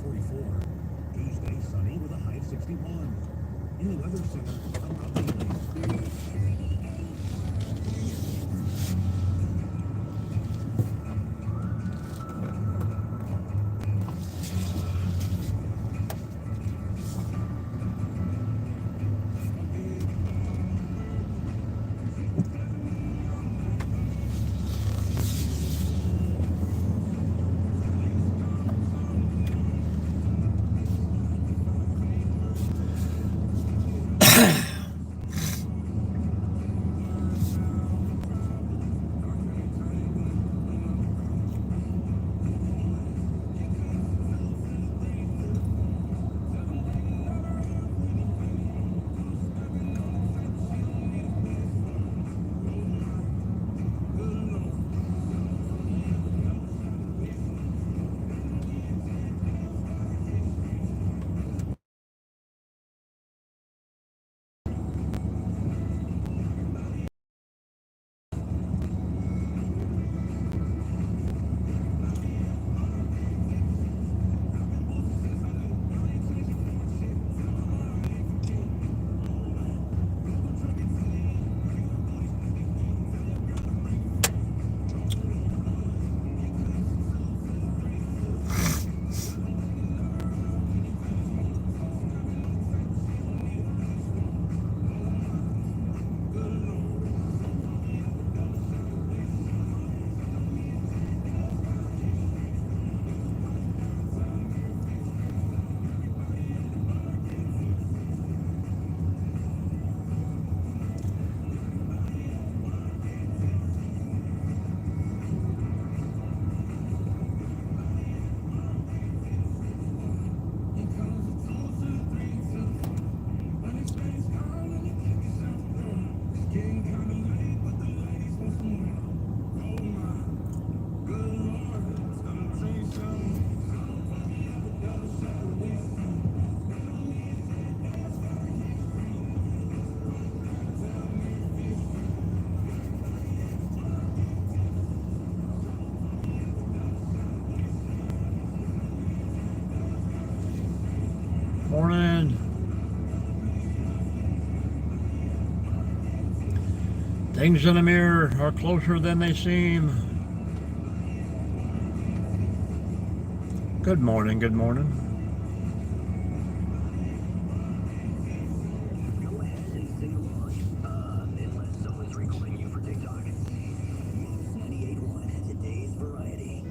44. Tuesday, sunny with a high of 61. In the Weather Center, I'm Rob Bailey. Morning. Things in the mirror are closer than they seem. Good morning, good morning. Go ahead and sing along. Unless someone's recording you for TikTok. 98.1, today's variety.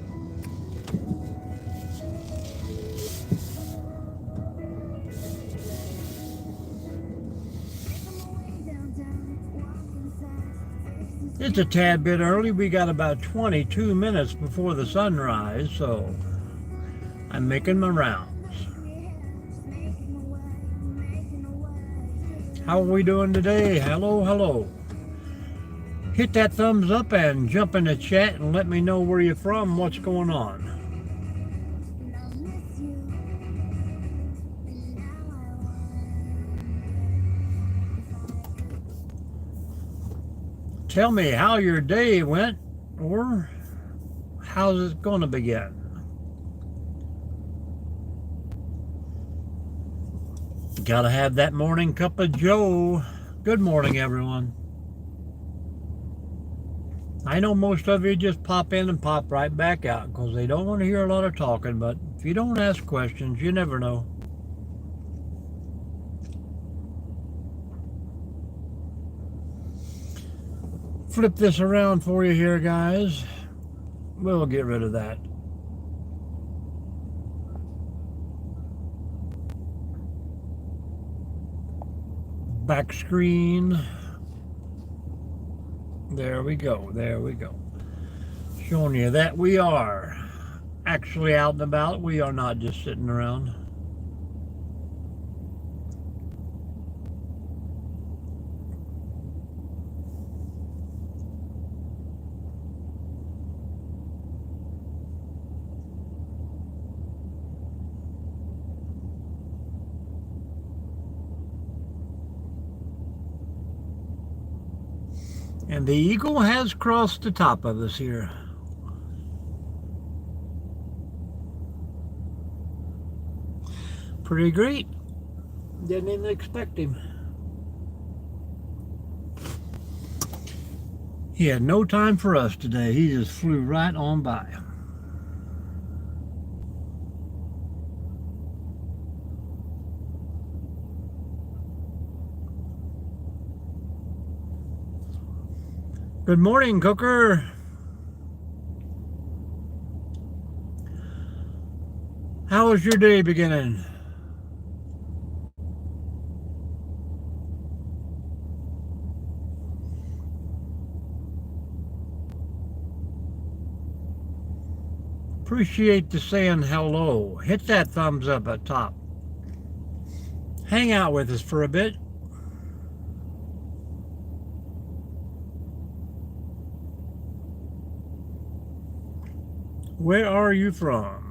It's a tad bit early. We got about 22 minutes before the sunrise, so I'm making my rounds. How are we doing today? Hello, hello. Hit that thumbs up and jump in the chat and let me know where you're from, what's going on. Tell me how your day went, or how's it going to begin? Gotta have that morning cup of joe. Good morning, everyone. I know most of you just pop in and pop right back out because they don't want to hear a lot of talking, but if you don't ask questions, you never know. Flip this around for you here, guys. We'll get rid of that. Back screen. There we go, there we go. Showing you that we are actually out and about. We are not just sitting around. And the eagle has crossed the top of us here. Pretty great. Didn't even expect him. He had no time for us today. He just flew right on by. Good morning, Cooker. How was your day beginning? Appreciate the saying hello. Hit that thumbs up at top. Hang out with us for a bit. Where are you from?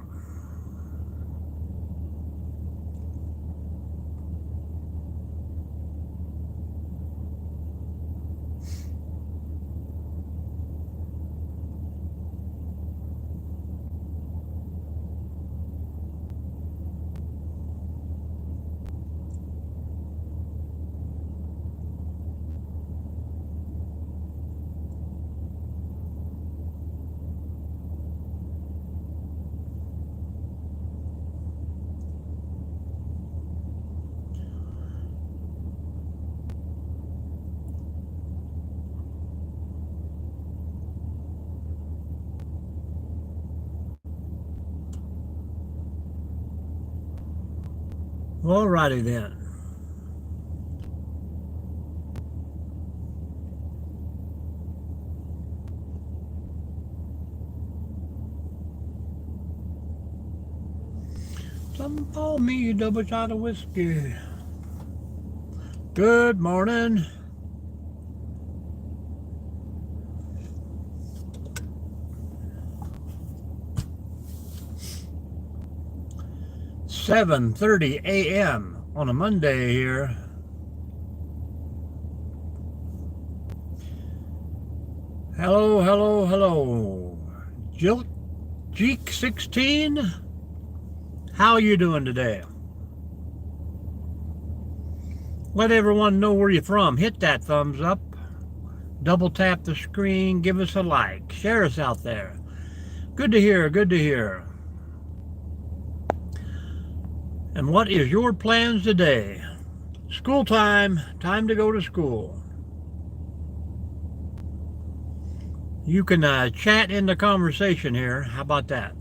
Alrighty then. Some call me a double shot of whiskey. Good morning. "7:30 a.m. on a Monday here. Hello, hello, hello. Jeek 16. How you doing today? Let everyone know where you're from. Hit that thumbs up. Double tap the screen. Give us a like. Share us out there. Good to hear. Good to hear. And what is your plans today? School time. Time to go to school. You can chat in the conversation here. How about that?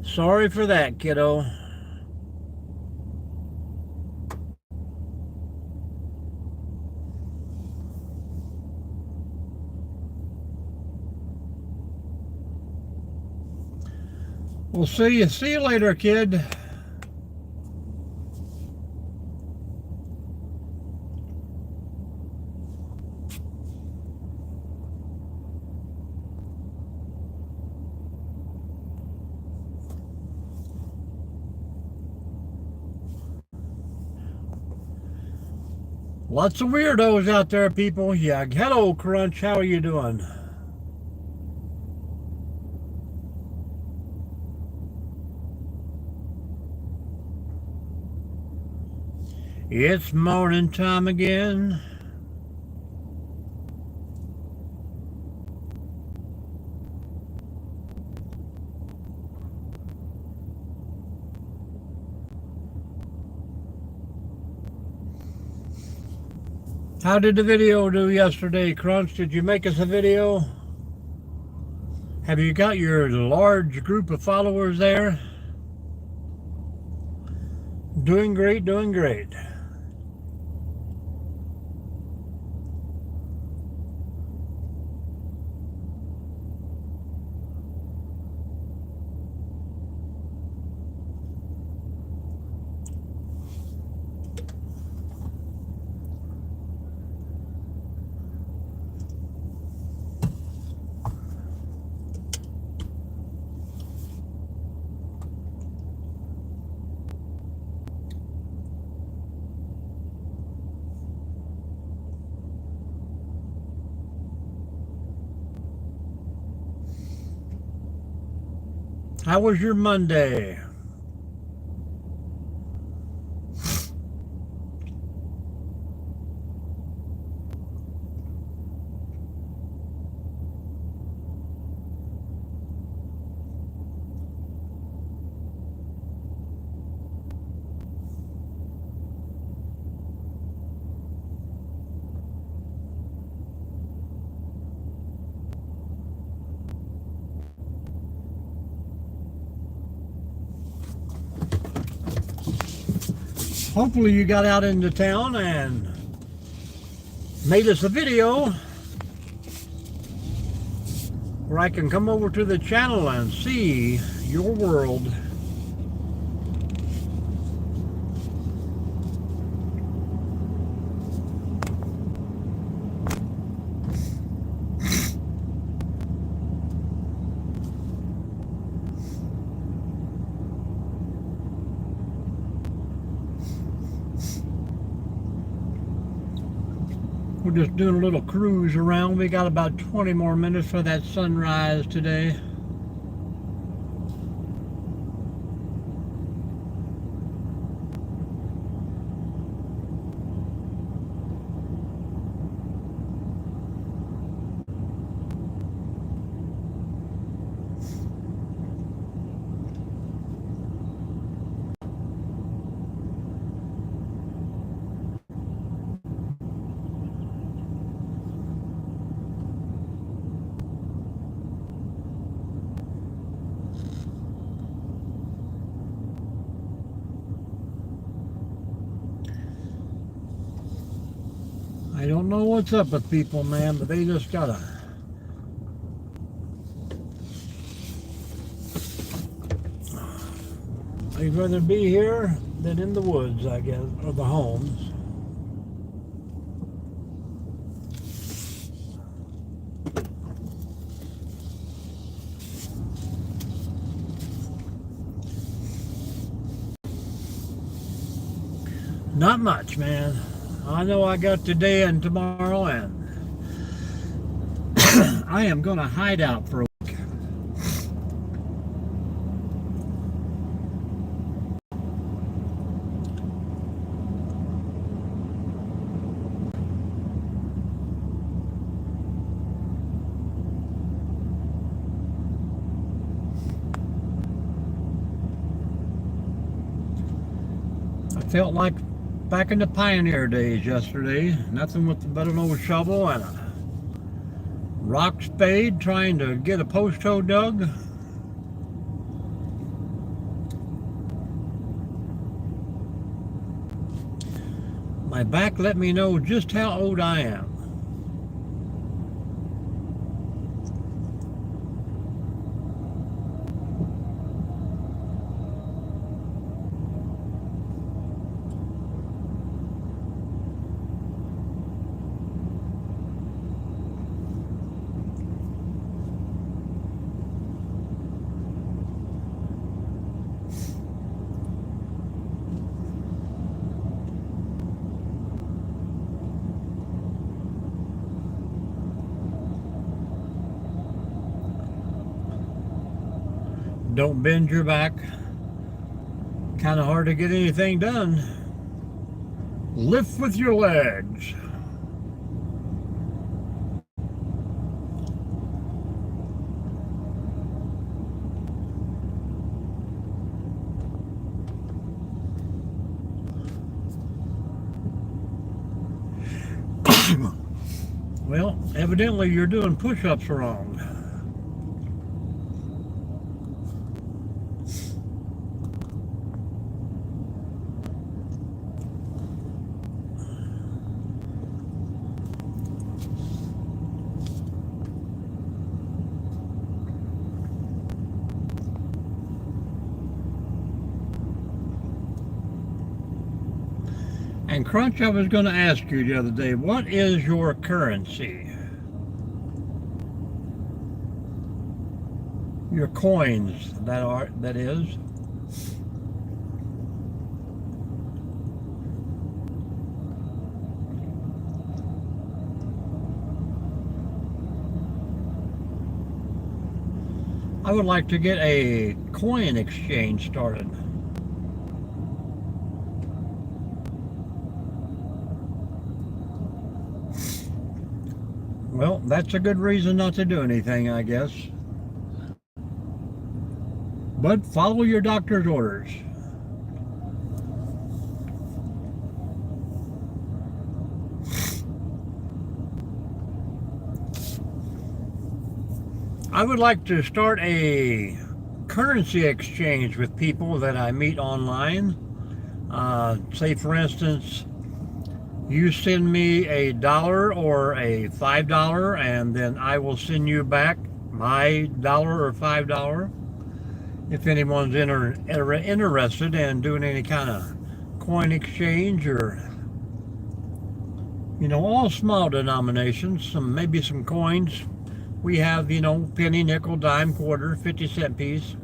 Sorry for that, kiddo. We'll see you later, kid. Lots of weirdos out there, people. Yeah, hello, Crunch. How are you doing? It's morning time again. How did the video do yesterday, Crunch? Did you make us a video? Have you got your large group of followers there? Doing great, doing great. How was your Monday? Hopefully you got out into town and made us a video where I can come over to the channel and see your world. We're just doing a little cruise around. We got about 20 more minutes for that sunrise today. I don't know what's up with people, man, but they just gotta. They'd rather be here than in the woods, I guess, or the homes. Not much, man. I know I got today and tomorrow, and I am going to hide out for a week. I felt like back in the pioneer days yesterday. Nothing but an old shovel and a rock spade trying to get a post hole dug. My back let me know just how old I am. Don't bend your back. Kind of hard to get anything done. Lift with your legs. Well, evidently you're doing push-ups wrong. And Crunch, I was going to ask you the other day, what is your currency? Your coins, that is. I would like to get a coin exchange started. Well, that's a good reason not to do anything, I guess. But follow your doctor's orders. I would like to start a currency exchange with people that I meet online. Say, for instance, you send me $1 or a $5, and then I will send you back my $1 or $5. If anyone's interested in doing any kind of coin exchange, or all small denominations, maybe some coins. We have, penny, nickel, dime, quarter, 50-cent piece,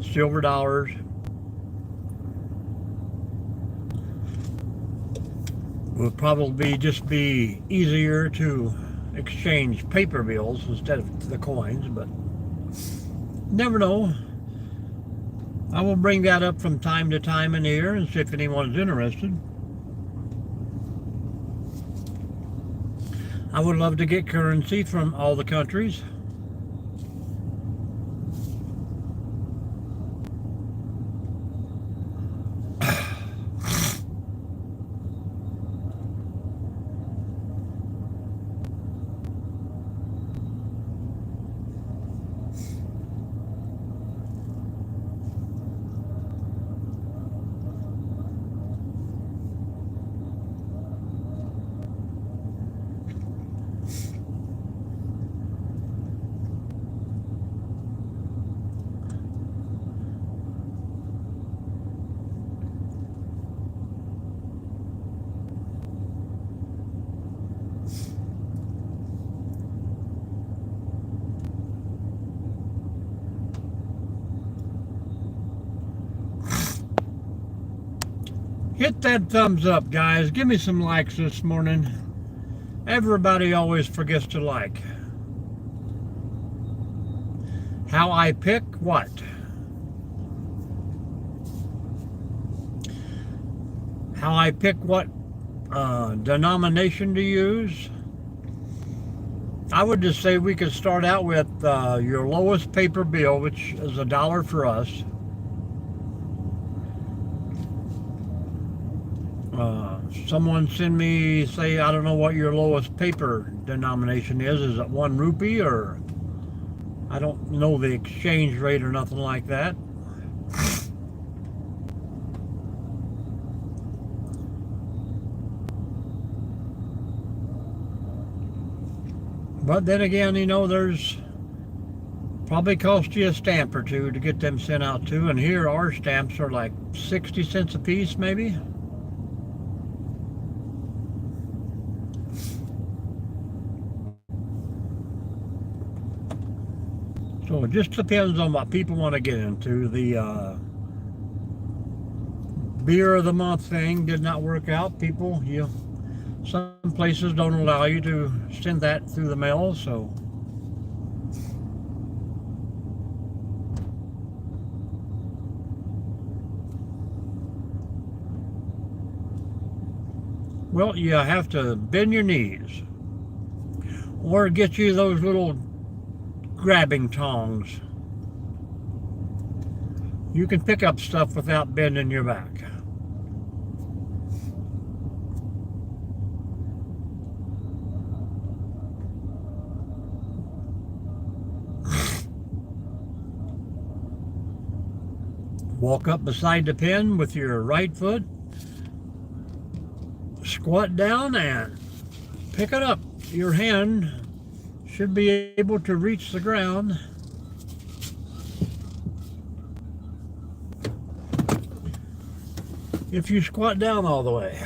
silver dollars. Will probably just be easier to exchange paper bills instead of the coins, but never know. I will bring that up from time to time in here and see if anyone's interested. I would love to get currency from all the countries. Hit that thumbs up, guys. Give me some likes this morning. Everybody always forgets to like. How I pick what? How I pick what denomination to use? I would just say we could start out with your lowest paper bill, which is $1 for us. Someone send me, say, I don't know what your lowest paper denomination is. Is it 1 rupee, or I don't know the exchange rate or nothing like that. But then again, there's probably cost you a stamp or two to get them sent out to, and here our stamps are like 60 cents a piece, maybe. So it just depends on what people want to get into. The beer of the month thing did not work out. Some places don't allow you to send that through the mail, so well, you have to bend your knees or get you those little grabbing tongs. You can pick up stuff without bending your back. Walk up beside the pen with your right foot, squat down and pick it up. Your hand should be able to reach the ground. If you squat down all the way.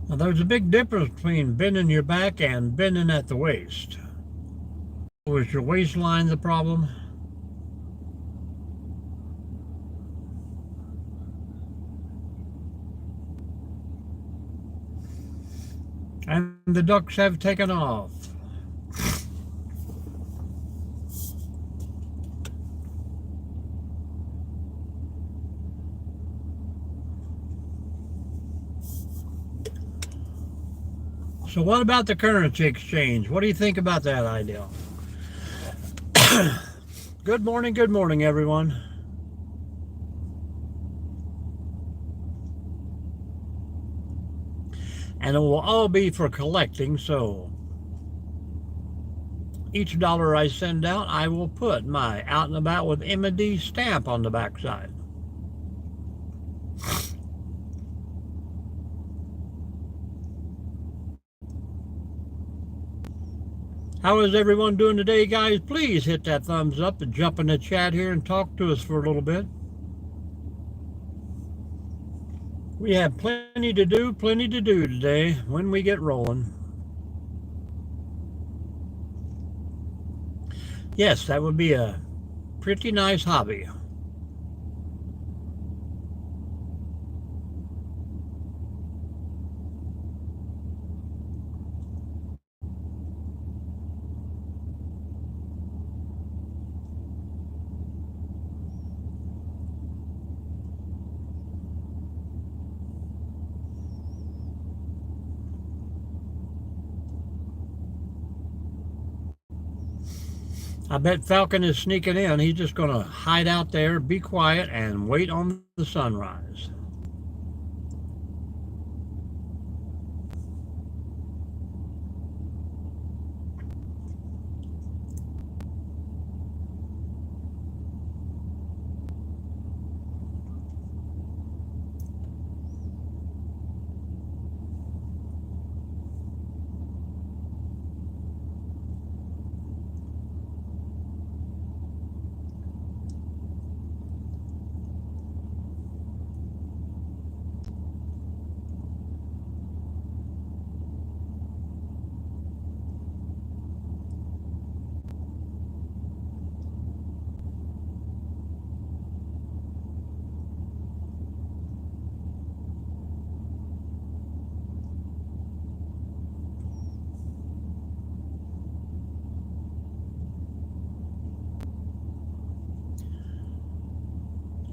Now, there's a big difference between bending your back and bending at the waist. is your waistline the problem? And the ducks have taken off. So what about the currency exchange? What do you think about that idea? Good morning, everyone. And it will all be for collecting, so each dollar I send out, I will put my Out and About with M&D stamp on the backside. How is everyone doing today, guys? Please hit that thumbs up and jump in the chat here and talk to us for a little bit. We have plenty to do today when we get rolling. Yes, that would be a pretty nice hobby. I bet Falcon is sneaking in. He's just going to hide out there, be quiet, and wait on the sunrise.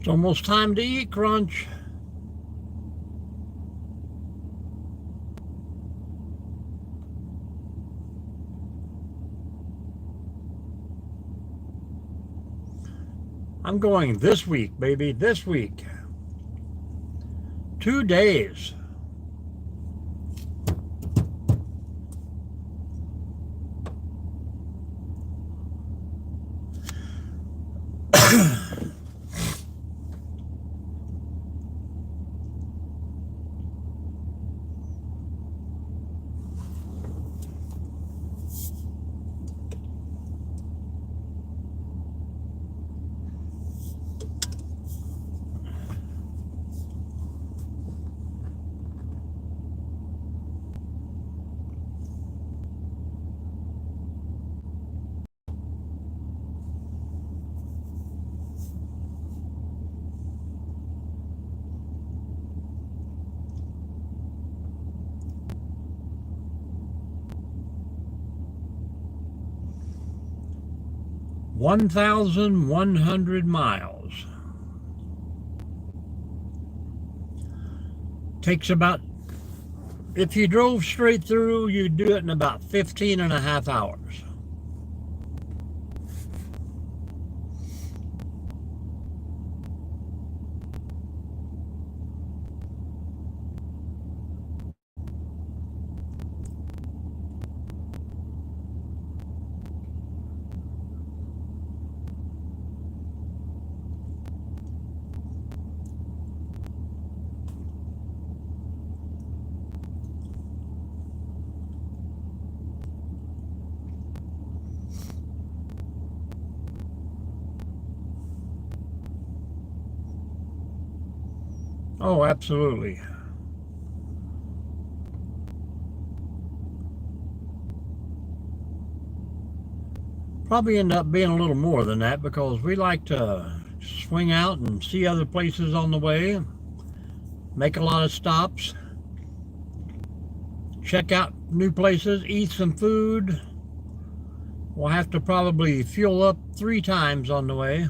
It's almost time to eat, Crunch. I'm going this week, baby, this week. 2 days. $1,100 miles. Takes about, if you drove straight through, you'd do it in about 15 and a half hours. Oh, absolutely. Probably end up being a little more than that because we like to swing out and see other places on the way, make a lot of stops, check out new places, eat some food. We'll have to probably fuel up 3 times on the way.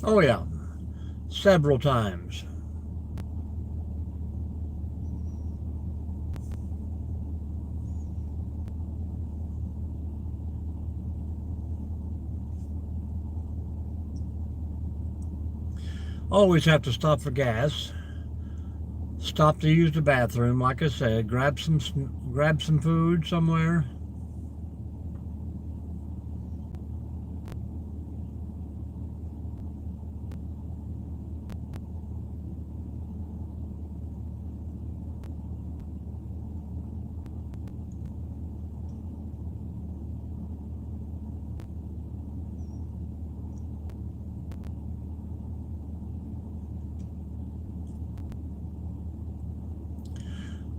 Oh yeah, several times. Always have to stop for gas. Stop to use the bathroom, like I said, grab some food somewhere.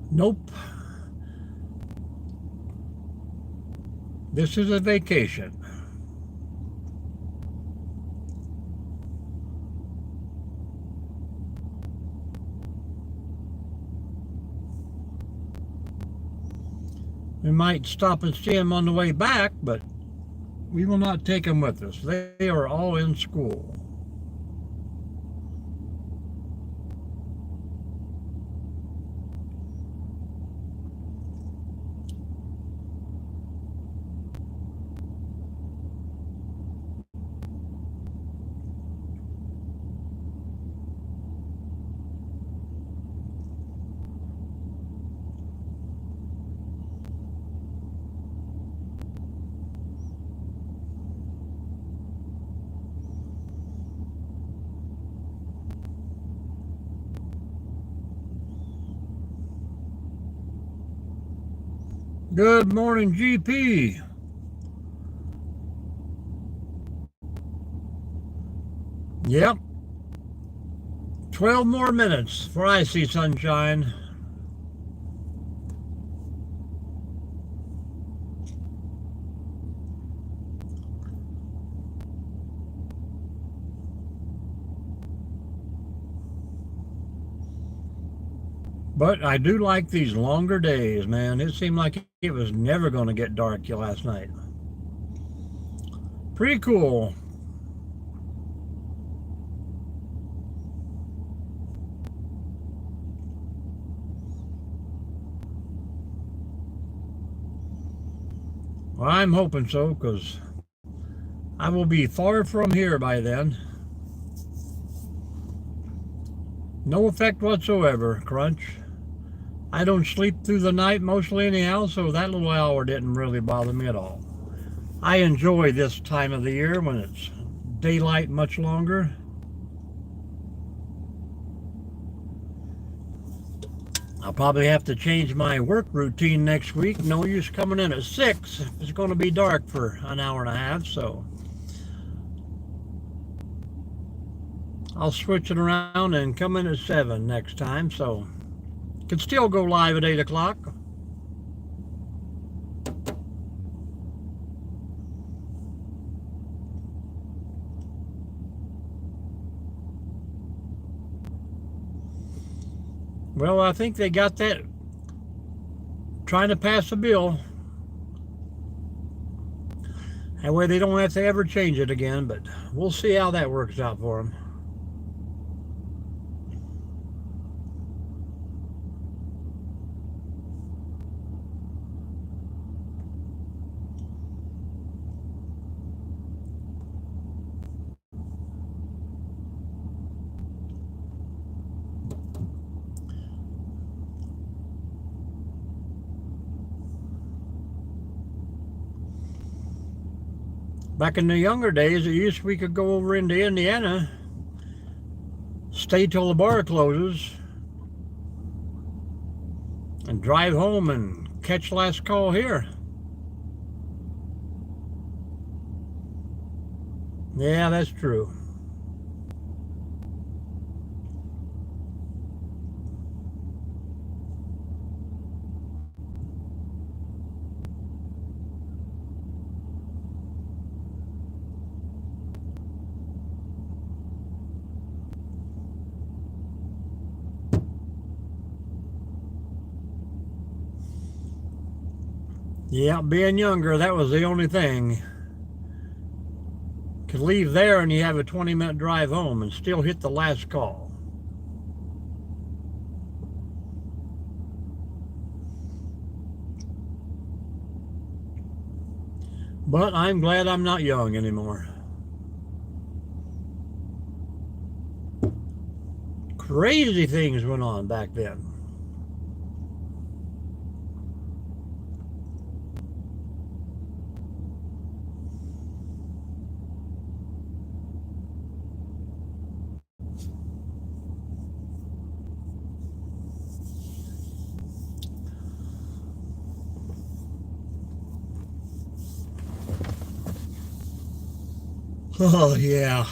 Nope. This is a vacation. We might stop and see them on the way back, but we will not take them with us. They are all in school. Good morning, GP. Yep. 12 more minutes before I see sunshine. But I do like these longer days, man. It seemed like it was never going to get dark last night. Pretty cool. Well, I'm hoping so, because I will be far from here by then. No effect whatsoever, Crunch. I don't sleep through the night mostly anyhow, so that little hour didn't really bother me at all. I enjoy this time of the year when it's daylight much longer. I'll probably have to change my work routine next week. No use coming in at 6 if it's going to be dark for an hour and a half, so I'll switch it around and come in at 7 next time, so can still go live at 8 o'clock. Well, I think they got that, trying to pass a bill. That way they don't have to ever change it again, but we'll see how that works out for them. Back in the younger days, we could go over into Indiana, stay till the bar closes, and drive home and catch last call here. Yeah, that's true. Yeah, being younger, that was the only thing. Could leave there and you have a 20-minute drive home and still hit the last call. But I'm glad I'm not young anymore. Crazy things went on back then. Oh, yeah.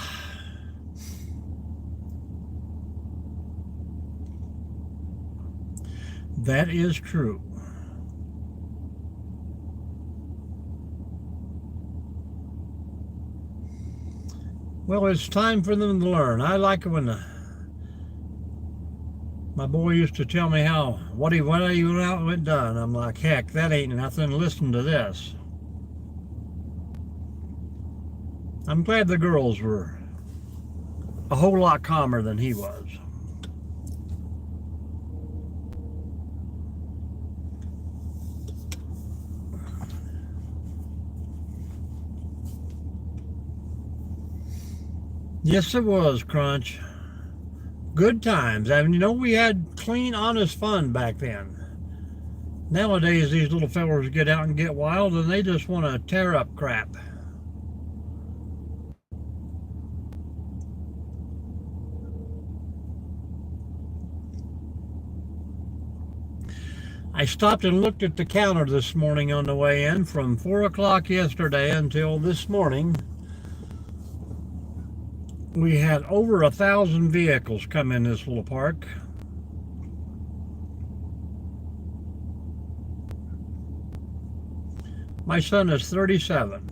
That is true. Well, it's time for them to learn. I like it when my boy used to tell me how what he went out and done. I'm like, heck, that ain't nothing. Listen to this. I'm glad the girls were a whole lot calmer than he was. Yes, it was, Crunch. Good times. I mean, you know, we had clean, honest fun back then. Nowadays, these little fellers get out and get wild and they just want to tear up crap. I stopped and looked at the counter this morning on the way in. From 4 o'clock yesterday until this morning, we had over 1,000 vehicles come in this little park. My son is 37.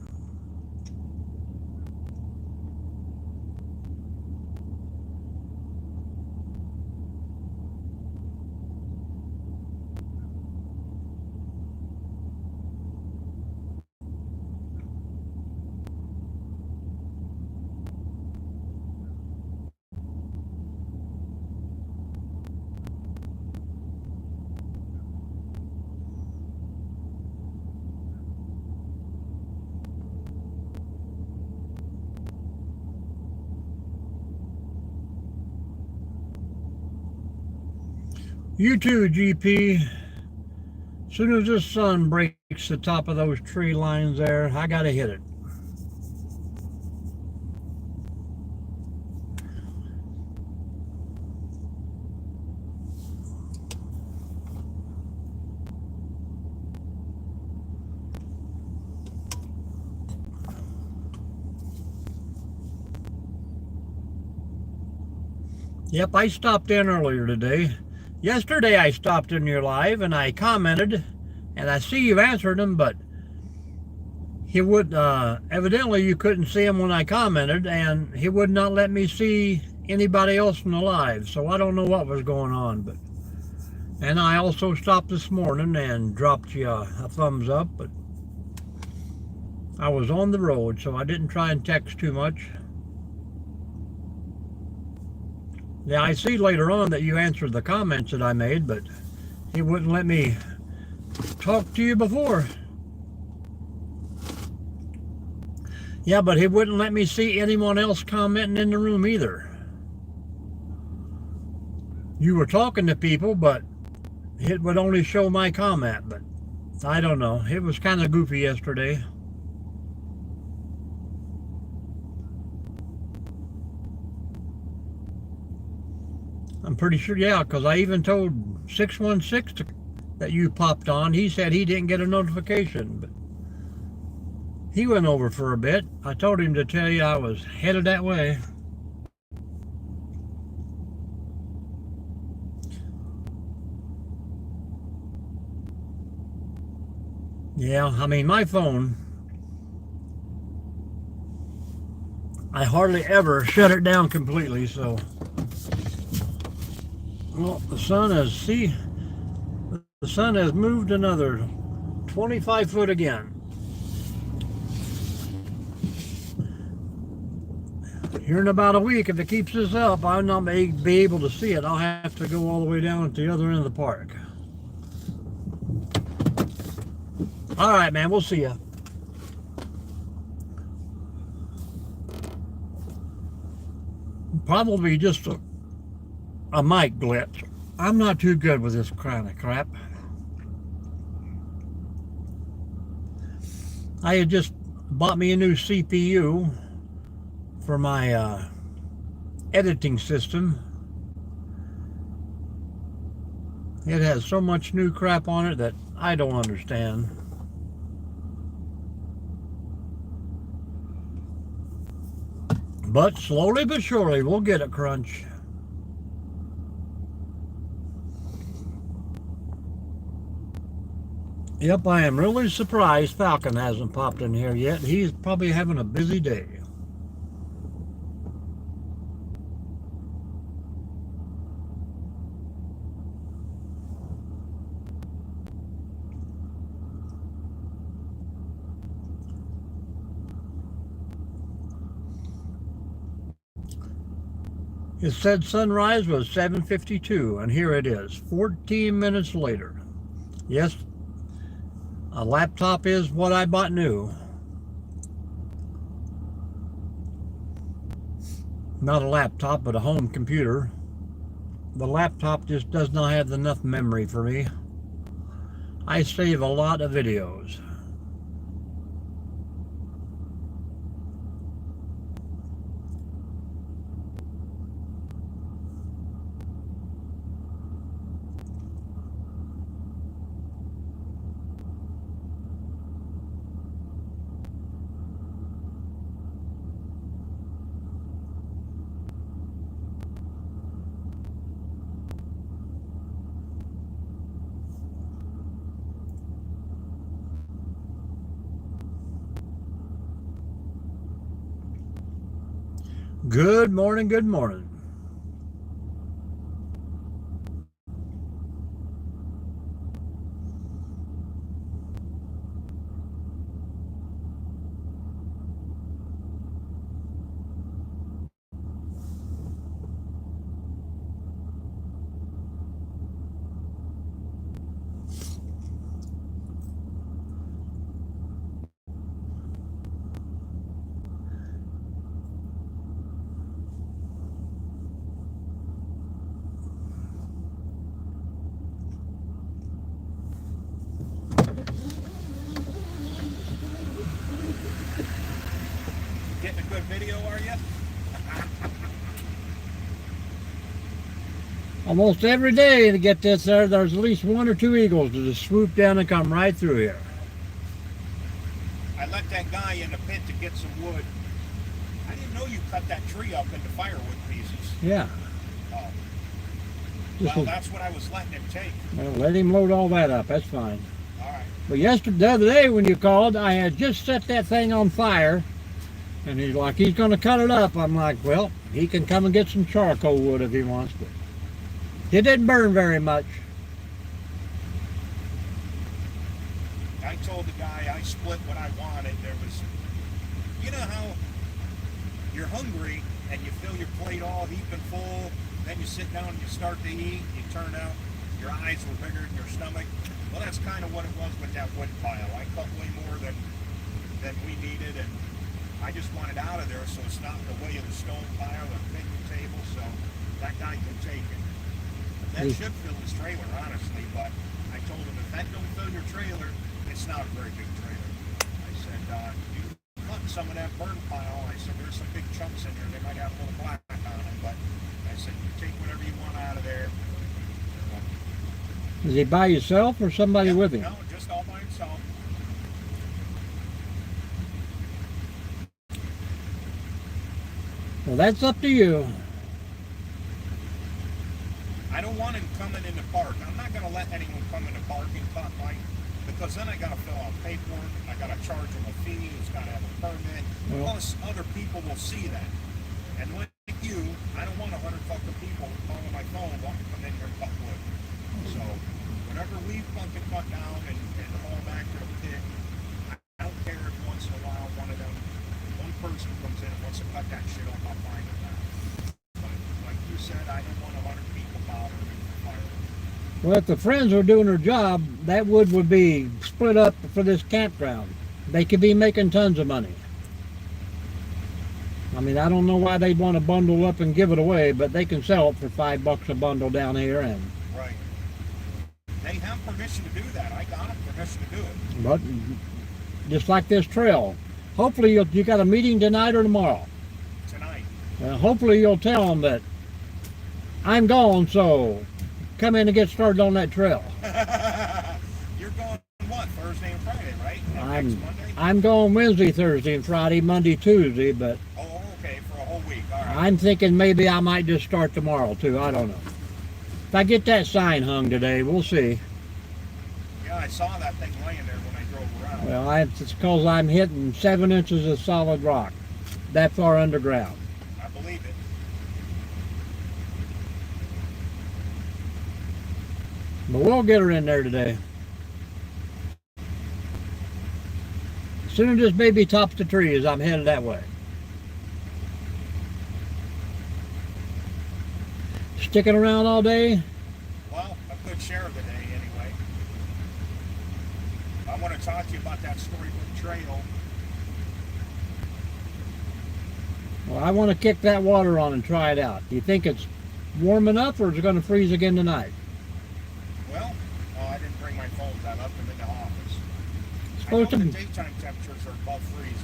You too, GP. As soon as the sun breaks the top of those tree lines there, I gotta hit it. Yep, I stopped in earlier today. Yesterday I stopped in your live and I commented, and I see you answered them, but he would evidently you couldn't see him when I commented, and he would not let me see anybody else in the live. So I don't know what was going on, but and I also stopped this morning and dropped you a thumbs up, but I was on the road, so I didn't try and text too much. Yeah, I see later on that you answered the comments that I made, but he wouldn't let me talk to you before. Yeah, but he wouldn't let me see anyone else commenting in the room either. You were talking to people, but it would only show my comment, but I don't know. It was kind of goofy yesterday. I'm pretty sure, yeah, because I even told 616 that you popped on, he said he didn't get a notification, but he went over for a bit. I told him to tell you I was headed that way. Yeah, I mean, my phone, I hardly ever shut it down completely, so. Well, the sun has moved another 25 foot again. Here in about a week, if it keeps this up, I'll not be able to see it. I'll have to go all the way down at the other end of the park. All right, man, we'll see ya. Probably just a mic glitch. I'm not too good with this kind of crap. I had just bought me a new CPU for my editing system. It has so much new crap on it that I don't understand. But slowly but surely we'll get it, Crunch. Yep, I am really surprised Falcon hasn't popped in here yet. He's probably having a busy day. It said sunrise was 7:52, and here it is, 14 minutes later. Yes, a laptop is what I bought new. Not a laptop, but a home computer. The laptop just does not have enough memory for me. I save a lot of videos. Good morning, good morning. Getting a good video, are you? Almost every day to get this there's at least one or two eagles that just swoop down and come right through here. I let that guy in the pit to get some wood. I didn't know you cut that tree up into firewood pieces. Yeah. Oh. Just Well, that's what I was letting him take. well, let him load all that up. That's fine. All right. But the other day when you called, I had just set that thing on fire, and he's like, he's going to cut it up. I'm like, well, he can come and get some charcoal wood if he wants to. It didn't burn very much. I told the guy I split what I wanted. There was, you know how you're hungry and you fill your plate all heap and full, then you sit down and you start to eat, you turn out, your eyes were bigger than your stomach. Well, that's kind of what it was with that wood pile. I cut way more than we needed, and I just wanted out of there so it's not in the way of the stone pile or picnic table, so that guy can take it. That should fill his trailer, honestly, but I told him if that don't fill your trailer, it's not a very big trailer. I said, you cut some of that burn pile. I said, there's some big chunks in there. They might have a little black on them, but I said, you take whatever you want out of there. Is he by himself or somebody Yeah, with him? No, just all by himself. Well, that's up to you. I don't want him coming in the park. I'm not going to let anyone come in the park and cut mine, because then I got to fill out paperwork. I got to charge him a fee. He's got to have a permit. Well- Plus, other people will see that. And like you, I don't want 100 fucking people calling my phone wanting to come in here and cut wood. So, whatever we fucking cut down and haul back to the pit, I don't care if once in a while one person comes in and wants to cut that shit up, I'll find it out. But like you said, I don't want 100 people bothering me for fire. Well, if the friends were doing their job, that wood would be split up for this campground. They could be making tons of money. I mean, I don't know why they'd want to bundle up and give it away, but they can sell it for $5 a bundle down here. And Right. They have permission to do that. I got them permission to do it. but just like this trail, hopefully you got a meeting tonight or tomorrow. Tonight. Hopefully you'll tell them that I'm gone, so come in and get started on that trail. You're going what? Thursday and Friday, right? And I'm next Monday? I'm going Wednesday, Thursday, and Friday, Monday, Tuesday, but Oh, okay, for a whole week. All right. I'm thinking maybe I might just start tomorrow too. I don't know. If I get that sign hung today, we'll see. Yeah, I saw that thing laying there when I drove around. Well, it's because I'm hitting 7 inches of solid rock that far underground. I believe it. But we'll get her in there today. As soon as this baby tops the trees, I'm headed that way. Sticking around all day? Well, a good share of the day anyway. I want to talk to you about that Storybook Trail. Well, I want to kick that water on and try it out. Do you think it's warm enough or is it going to freeze again tonight? Well, I didn't bring my phones. I left them in the office. It's I know supposed to the be. daytime temperatures are above freezing.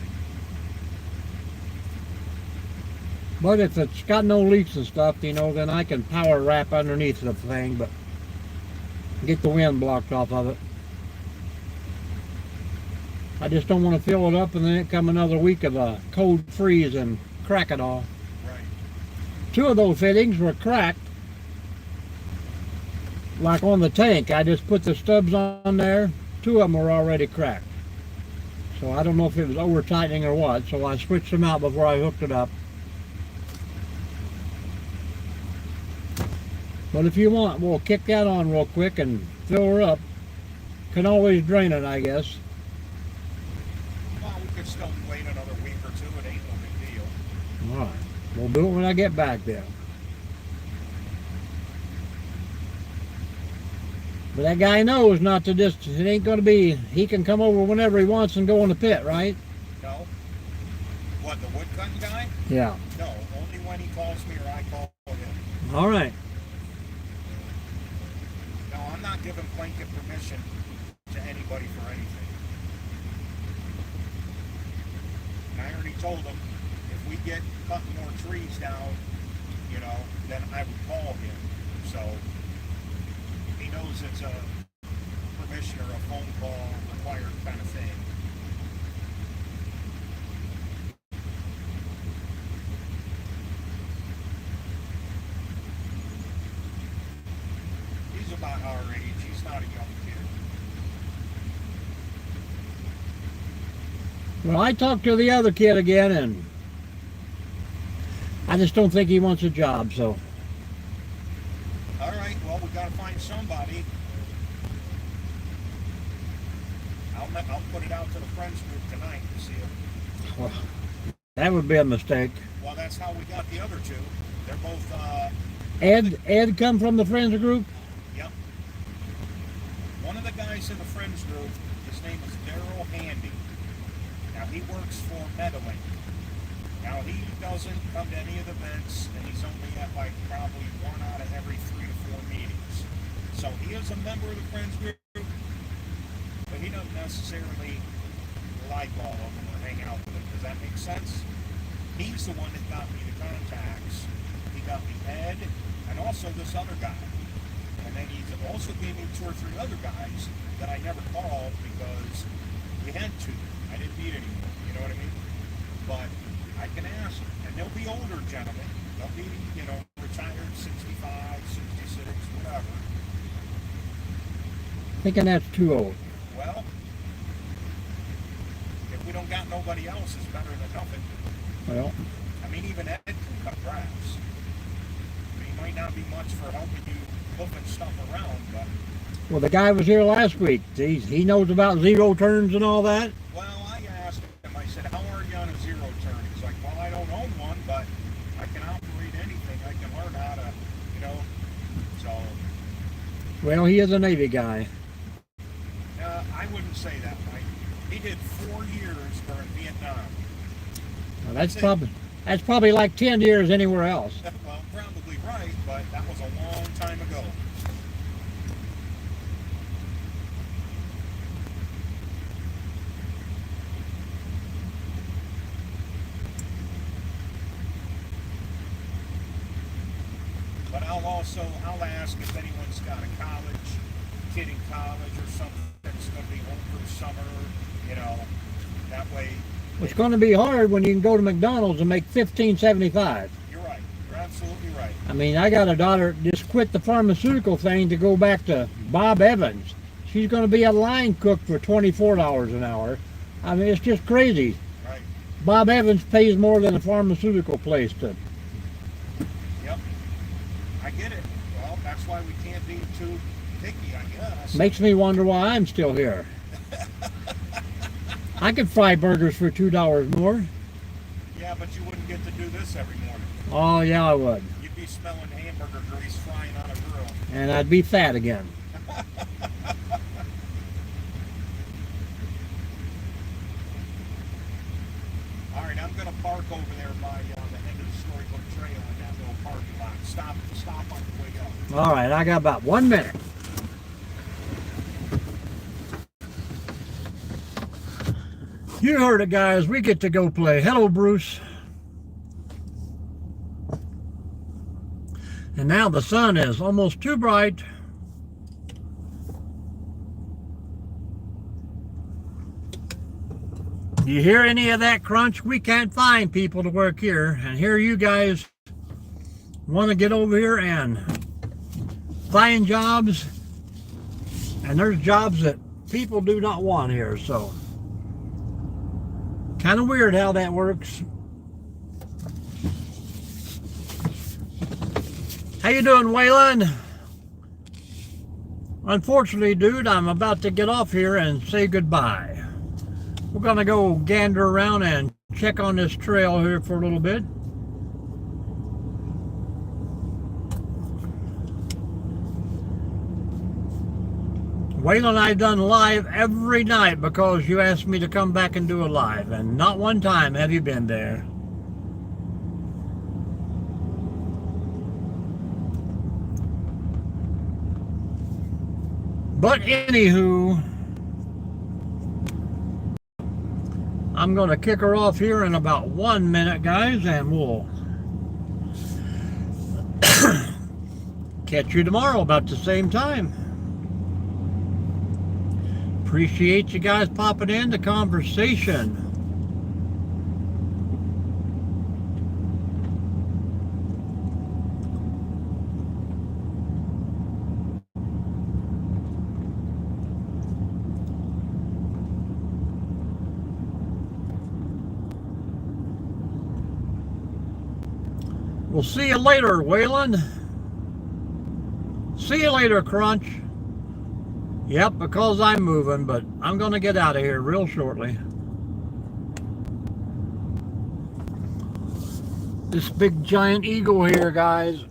But if it's got no leaks and stuff, you know, then I can power wrap underneath the thing, but get the wind blocked off of it. I just don't want to fill it up and then it come another week of a cold freeze and crack it all. Right. 2 of those fittings were cracked. Like on the tank, I just put the stubs on there. 2 of them were already cracked. So I don't know if it was over tightening or what, so I switched them out before I hooked it up. But if you want, we'll kick that on real quick and fill her up. Can always drain it, I guess. Well, we could still wait another week or two. It ain't no big deal. All right. We'll do it when I get back then. But that guy knows not to just, it ain't going to be, he can come over whenever he wants and go in the pit, right? No? What, the woodcutting guy? Yeah. No, only when he calls me or I call him. All right. No, I'm not giving blanket permission to anybody for anything. And I already told him, if we get cutting more trees down, you know, then I would call him. So he knows it's a permission or a phone call required kind of thing. He's about our age. He's not a young kid. Well, I talked to the other kid again, and I just don't think he wants a job, so. All right, well, we got to find somebody. I'll put it out to the friends group tonight to see if. Well, that would be a mistake. Well, that's how we got the other 2. They're both, Ed come from the friends group? yep. One of the guys in the friends group, his name is Daryl Handy. Now, he works for Meadowing. Now, he doesn't come to any of the events, and he's only at like probably 1 out of every 3 to 4 meetings. So he is a member of the friends group, but he doesn't necessarily like all of them or hang out with them. Does that make sense? He's the one that got me the contacts. He got me Ed and also this other guy. And then he's also gave me 2 or 3 other guys that I never called because we had to. I didn't need anymore. You know what I mean? But I can ask, and they'll be older gentlemen. They'll be, retired 65, 66, whatever. Thinking that's too old. Well, if we don't got nobody else, it's better than nothing. Well, I mean, even Ed can cut grass. I mean, he might not be much for helping you moving stuff around, but... well, the guy was here last week. He knows about zero turns and all that. Well, I asked him, I said, how are you on a zero turn? He's like, well, I don't own one, but I can operate anything. I can learn how to, so... Well, he is a Navy guy. I wouldn't say that, Mike. He did 4 years during Vietnam. Well, that's probably like 10 years anywhere else. Well, probably right, but that was a long time ago. But I'll ask if anyone's got a kid in college or something that's going to be home for the summer, that way. It's going to be hard when you can go to McDonald's and make $15.75. You're right. You're absolutely right. I mean, I got a daughter just quit the pharmaceutical thing to go back to Bob Evans. She's going to be a line cook for $24 an hour. I mean, it's just crazy. Right. Bob Evans pays more than a pharmaceutical place to. Yep. I get it. Well, that's why we can't be too picky, I guess. Makes me wonder why I'm still here. I could fry burgers for $2 more. Yeah, but you wouldn't get to do this every morning. Oh, yeah, I would. You'd be smelling hamburger grease frying on a grill. And I'd be fat again. All right, I'm going to park over there by the end of the Storybook Trail in that little parking lot. Stop on the way up. All right, I got about 1 minute. You heard it, guys. We get to go play. Hello, Bruce. And now the sun is almost too bright. You hear any of that crunch? We can't find people to work here. And here you guys want to get over here and find jobs. And there's jobs that people do not want here, so... kind of weird how that works. How you doing, Waylon? Unfortunately, dude, I'm about to get off here and say goodbye. We're gonna go gander around and check on this trail here for a little bit. Waylon, I've done live every night because you asked me to come back and do a live, and not one time have you been there. But anywho, I'm going to kick her off here in about 1 minute, guys, and we'll catch you tomorrow about the same time. Appreciate you guys popping in the conversation. We'll see you later, Waylon. See you later, Crunch. Yep, because I'm moving, but I'm going to get out of here real shortly. This big giant eagle here, guys.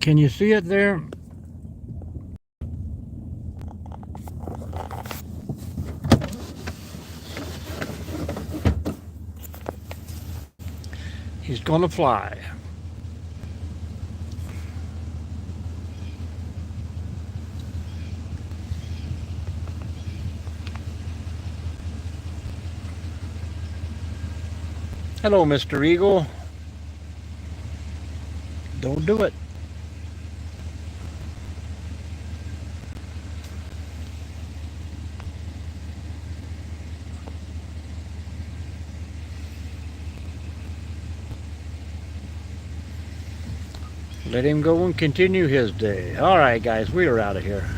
Can you see it there? He's going to fly. Hello, Mr. Eagle. Don't do it. Let him go and continue his day. All right, guys, we are out of here.